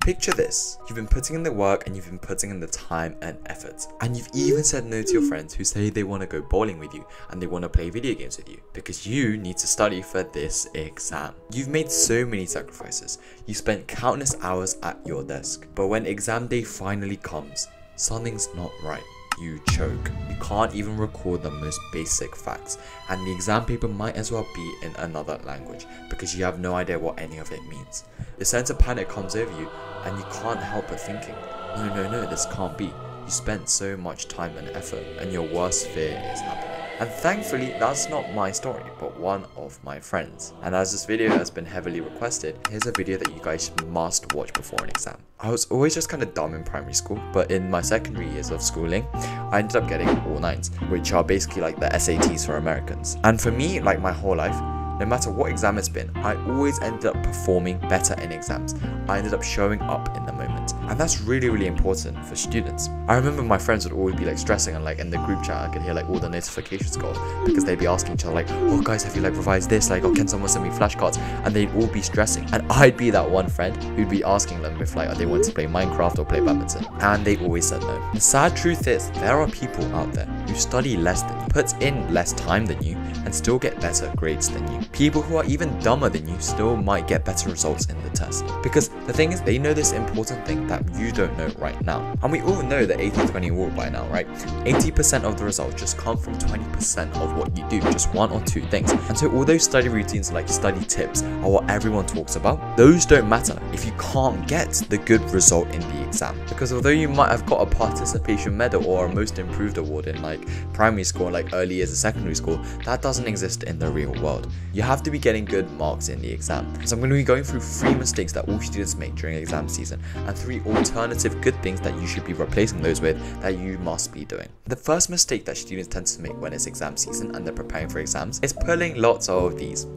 Picture this, you've been putting in the work and you've been putting in the time and effort, and you've even said no to your friends who say they want to go bowling with you and they want to play video games with you because you need to study for this exam. You've made so many sacrifices, you spent countless hours at your desk, but when exam day finally comes, something's not right. You choke. You can't even record the most basic facts, and the exam paper might as well be in another language because you have no idea what any of it means. The sense of panic comes over you and you can't help but thinking, no, this can't be. You spent so much time and effort and your worst fear is happening. And thankfully, that's not my story, but one of my friends. And as this video has been heavily requested, here's a video that you guys must watch before an exam. I was always just kind of dumb in primary school, but in my secondary years of schooling, I ended up getting all nines, which are basically like the SATs for Americans. And for me, like my whole life, no matter what exam it's been, I always ended up performing better in exams. I ended up showing up in the moment. And that's really important for students. I remember my friends would always be like stressing, and like in the group chat I could hear like all the notifications go off because they'd be asking each other like, oh guys, have you like revised this? Like, oh, can someone send me flashcards? And they'd all be stressing. And I'd be that one friend who'd be asking them if like they wanted to play Minecraft or play badminton. And they always said no. The sad truth is, there are people out there who study less than you, put in less time than you, and still get better grades than you. People who are even dumber than you still might get better results in the test. Because the thing is, they know this important thing that you don't know right now. And we all know the 80-20 rule by now, right? 80% of the results just come from 20% of what you do, just one or two things. And so all those study routines like study tips are what everyone talks about. Those don't matter if you can't get the good result in the exam. Because although you might have got a participation medal or a most improved award in like primary school, like early years of secondary school, that doesn't exist in the real world. You have to be getting good marks in the exam. So I'm going to be going through 3 mistakes that all students make during exam season and 3 alternative good things that you should be replacing those with that you must be doing. The first mistake that students tend to make when it's exam season and they're preparing for exams is pulling lots of these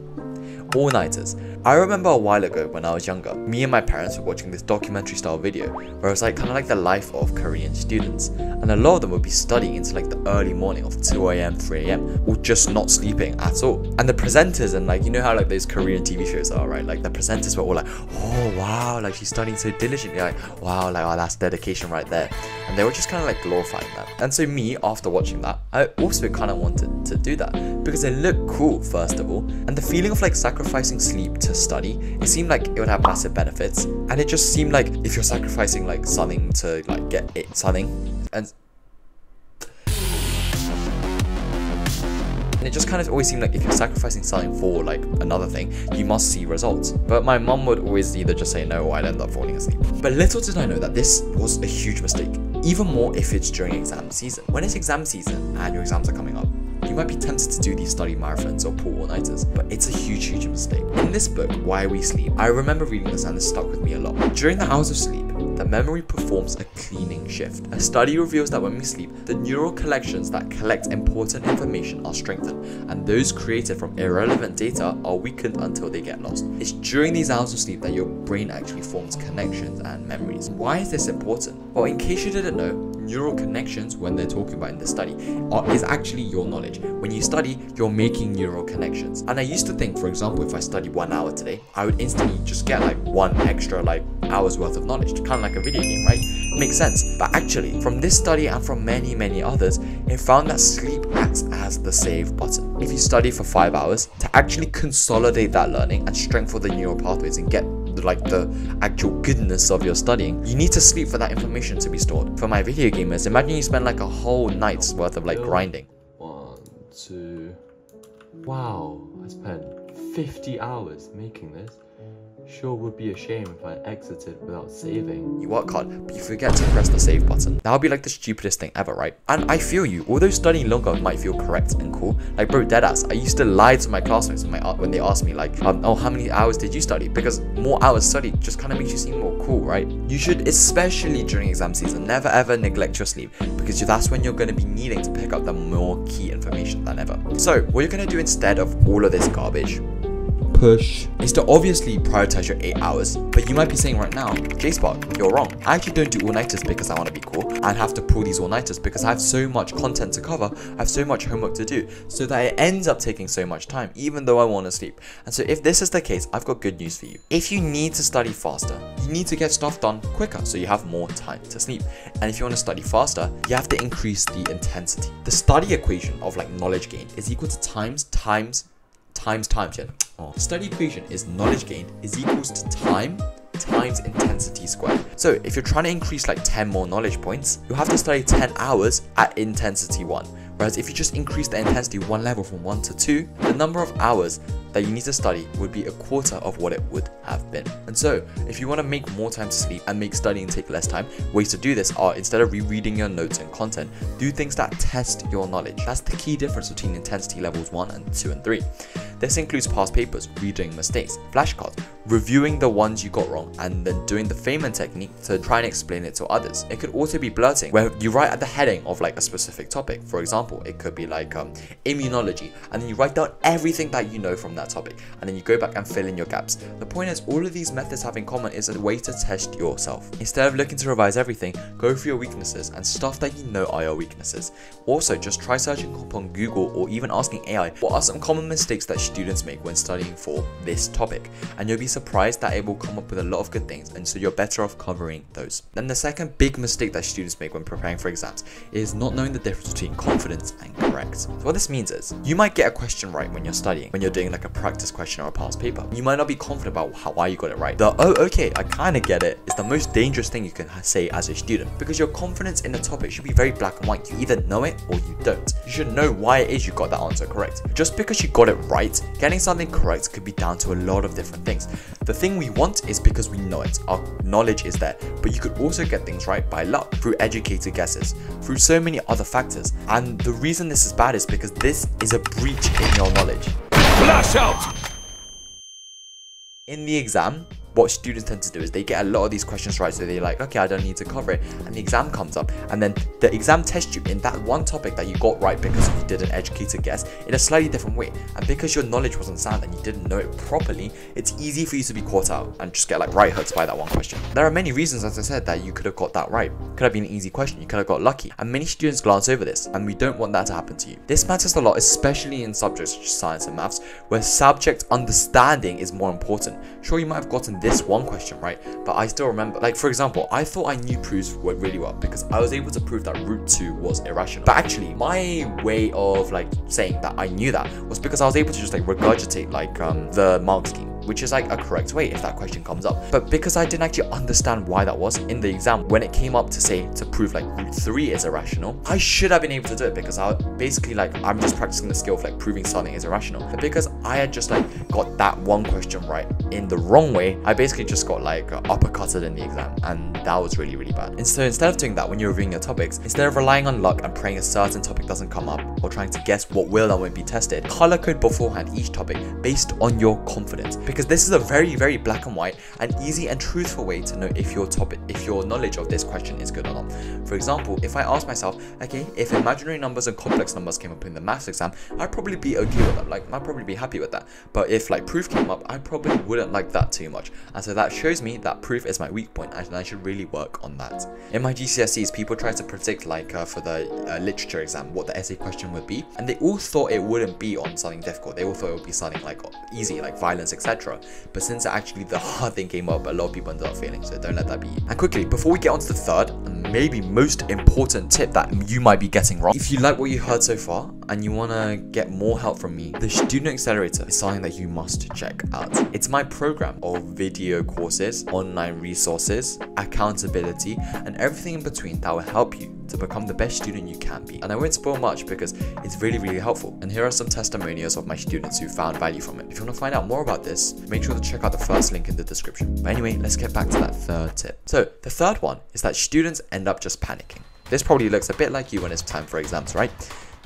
all-nighters. I remember a while ago when I was younger, me and my parents were watching this documentary style video where it was like kind of like the life of Korean students, and a lot of them would be studying into like the early morning of 2 AM, 3 AM, or just not sleeping at all. And the presenters, and like, you know how like those Korean TV shows are, right? Like the presenters were all like, oh wow, like she's studying so diligently, like wow, like oh, that's dedication right there. And they were just kind of like glorifying that. And so me, after watching that, I also kind of wanted to do that because it looked cool, first of all, and the feeling of like sacrificing sleep to study, it seemed like it would have massive benefits. And it just seemed like if you're sacrificing like something to like get it something, and it just kind of always seemed like if you're sacrificing something for like another thing, you must see results. But my mum would always either just say no or I'd end up falling asleep. But little did I know that this was a huge mistake, even more if it's during exam season. When it's exam season and your exams are coming up, you might be tempted to do these study marathons or pull all-nighters, but it's a huge mistake. In this book, Why We Sleep, I remember reading this and it stuck with me a lot. During the hours of sleep, the memory performs a cleaning shift. A study reveals that when we sleep, the neural collections that collect important information are strengthened, and those created from irrelevant data are weakened until they get lost. It's during these hours of sleep that your brain actually forms connections and memories. Why is this important? Well, in case you didn't know, neural connections, when they're talking about in the study, is actually your knowledge. When you study, you're making neural connections. And I used to think, for example, if I study 1 hour today, I would instantly just get like 1 extra like hours worth of knowledge, kind of like a video game, right? Makes sense. But actually, from this study and from many others, it found that sleep acts as the save button. If you study for 5 hours, to actually consolidate that learning and strengthen the neural pathways and get like the actual goodness of your studying, you need to sleep for that information to be stored. For my video gamers, imagine you spend like a whole night's worth of like grinding. 1, 2. Wow, I spent 50 hours making this. Sure would be a shame if I exited without saving. You work hard, but you forget to press the save button. That would be like the stupidest thing ever, right? And I feel you, although studying longer might feel correct and cool, like bro, deadass, I used to lie to my classmates when they asked me like, oh, how many hours did you study? Because more hours studied just kind of makes you seem more cool, right? You should, especially during exam season, never ever neglect your sleep, because that's when you're going to be needing to pick up the more key information than ever. So what you're going to do instead of all of this garbage, push is to obviously prioritize your 8 hours. But you might be saying right now, JSpark, you're wrong. I actually don't do all-nighters because I want to be cool and have to pull these all-nighters because I have so much content to cover, I have so much homework to do, so that it ends up taking so much time, even though I want to sleep. And so if this is the case, I've got good news for you. If you need to study faster, you need to get stuff done quicker so you have more time to sleep. And if you want to study faster, you have to increase the intensity. The study equation of like knowledge gain is equal to times. Study equation is knowledge gained is equals to time times intensity squared. So if you're trying to increase like 10 more knowledge points, you have to study 10 hours at intensity 1. Whereas if you just increase the intensity 1 level from 1 to 2, the number of hours that you need to study would be a quarter of what it would have been. And so if you want to make more time to sleep and make studying take less time, ways to do this are, instead of rereading your notes and content, do things that test your knowledge. That's the key difference between intensity levels 1 and 2 and 3. This includes past papers, redoing mistakes, flashcards, reviewing the ones you got wrong, and then doing the Feynman technique to try and explain it to others. It could also be blurting, where you write at the heading of like a specific topic. For example, it could be like immunology, and then you write down everything that you know from that topic, and then you go back and fill in your gaps. The point is, all of these methods have in common is a way to test yourself. Instead of looking to revise everything, go for your weaknesses and stuff that you know are your weaknesses. Also, just try searching up on Google or even asking AI, what are some common mistakes that students make when studying for this topic? And you'll be surprised that it will come up with a lot of good things, and so you're better off covering those. Then the second big mistake that students make when preparing for exams is not knowing the difference between confidence and correct. So what this means is, you might get a question right when you're studying, when you're doing like a practice question or a past paper. You might not be confident about why you got it right. The "oh okay, I kind of get it" is the most dangerous thing you can say as a student, because your confidence in the topic should be very black and white. You either know it or you don't. You should know why it is you got that answer correct. Just because you got it right, getting something correct could be down to a lot of different things. The thing we want is because we know it, our knowledge is there, but you could also get things right by luck, through educated guesses, through so many other factors. And the reason this is bad is because this is a breach in your knowledge. Flash out! In the exam, what students tend to do is they get a lot of these questions right, so they're like, okay, I don't need to cover it, and the exam comes up, and then the exam tests you in that one topic that you got right because you did an educated guess in a slightly different way. And because your knowledge wasn't sound and you didn't know it properly, it's easy for you to be caught out and just get like right hooks by that one question. There are many reasons, as I said, that you could have got that right. Could have been an easy question, you could have got lucky, and many students glance over this, and we don't want that to happen to you. This matters a lot, especially in subjects such as science and maths, where subject understanding is more important. Sure, you might have gotten this one question right, but I still remember, like for example, I thought I knew proofs went really well because I was able to prove that root 2 was irrational. But actually, my way of like saying that I knew that was because I was able to just like regurgitate like the mark scheme, which is like a correct way if that question comes up. But because I didn't actually understand why that was in the exam, when it came up to say to prove like root 3 is irrational, I should have been able to do it because I basically like I'm just practicing the skill of like proving something is irrational. But because I had just like got that one question right in the wrong way, I basically just got like uppercutted in the exam, and that was really bad. And so instead of doing that when you're reviewing your topics, instead of relying on luck and praying a certain topic doesn't come up or trying to guess what will and won't be tested, color code beforehand each topic based on your confidence, because this is a very black and white and easy and truthful way to know if your knowledge of this question is good or not. For example, if I ask myself, okay, if imaginary numbers and complex numbers came up in the maths exam, I'd probably be okay with that, like I'd probably be happy with that. But if like proof came up, I probably wouldn't like that too much, and so that shows me that proof is my weak point and I should really work on that. In my GCSEs, people try to predict like for the literature exam what the essay question would be, and they all thought it wouldn't be on something difficult. They all thought it would be something like easy, like violence, etc. But since actually the hard thing came up, a lot of people ended up failing, so don't let that be you. And quickly, before we get on to the third and maybe most important tip that you might be getting wrong, if you like what you heard so far and you want to get more help from me, the Student Accelerator is something that you must check out. It's my program of video courses, online resources, accountability, and everything in between that will help you to become the best student you can be. And I won't spoil much because it's really helpful. And here are some testimonials of my students who found value from it. If you want to find out more about this, make sure to check out the first link in the description. But anyway, let's get back to that third tip. So the third one is that students end up just panicking. This probably looks a bit like you when it's time for exams, right?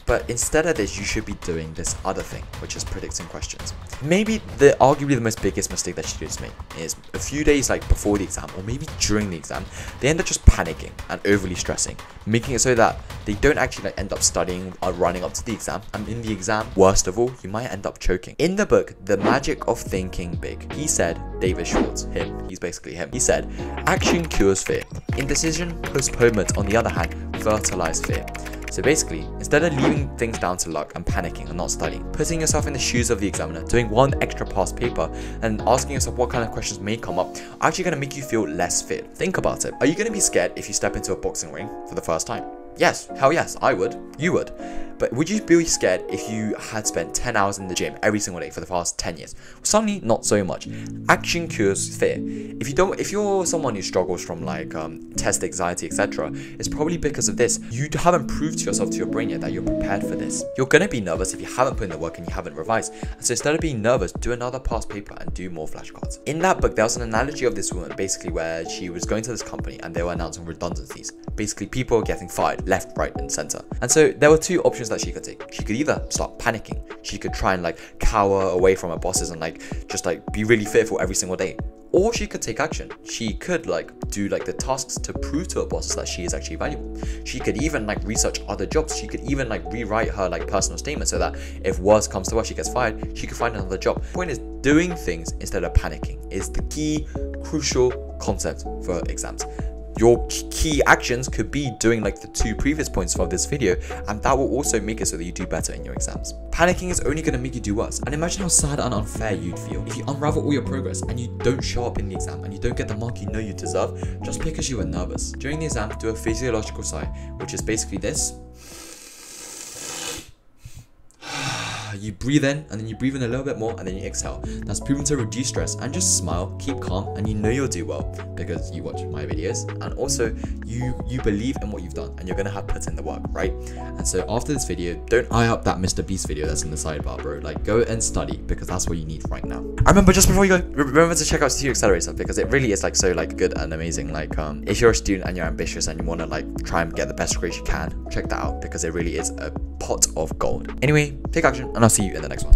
But instead of this, you should be doing this other thing, which is predicting questions. Maybe arguably the most biggest mistake that students make is a few days like before the exam, or maybe during the exam, they end up just panicking and overly stressing, making it so that they don't actually like end up studying or running up to the exam. And in the exam, worst of all, you might end up choking. In the book, The Magic of Thinking Big, he said, David Schwartz, he's basically him. He said, action cures fear. Indecision, postponement, on the other hand, fertilize fear. So basically, instead of leaving things down to luck and panicking and not studying, putting yourself in the shoes of the examiner, doing one extra past paper, and asking yourself what kind of questions may come up, are actually going to make you feel less feared. Think about it. Are you going to be scared if you step into a boxing ring for the first time? Yes, hell yes, I would. You would. But would you be scared if you had spent 10 hours in the gym every single day for the past 10 years? Suddenly, not so much. Action cures fear. If you're someone who struggles from like test anxiety, etc., it's probably because of this. You haven't proved to yourself, to your brain yet, that you're prepared for this. You're gonna be nervous if you haven't put in the work and you haven't revised. And so instead of being nervous, do another past paper and do more flashcards. In that book, there was an analogy of this woman, basically where she was going to this company and they were announcing redundancies. Basically, people were getting fired left, right, and center. And so there were two options that she could take. She could either start panicking. She could try and like cower away from her bosses and like just like be really fearful every single day. Or she could take action. She could like do like the tasks to prove to her bosses that she is actually valuable. She could even like research other jobs. She could even like rewrite her like personal statement so that if worse comes to worse, she gets fired, she could find another job. The point is, doing things instead of panicking is the key crucial concept for exams. Your key actions could be doing like the two previous points of this video, and that will also make it so that you do better in your exams. Panicking is only going to make you do worse, and imagine how sad and unfair you'd feel if you unravel all your progress and you don't show up in the exam and you don't get the mark you know you deserve just because you were nervous. During the exam, do a physiological sigh, which is basically this. You breathe in, and then you breathe in a little bit more, and then you exhale. That's proven to reduce stress, and just smile, keep calm, and you know you'll do well because you watch my videos, and also you believe in what you've done, and you're gonna have put in the work, right? And so after this video, don't eye up that Mr. Beast video that's in the sidebar, bro. Like, go and study because that's what you need right now. I remember, just before you go, remember to check out Studio Accelerator because it really is like so like good and amazing. Like if you're a student and you're ambitious and you want to like try and get the best grades you can, check that out because it really is a pot of gold. Anyway, take action, and I'll see you in the next one.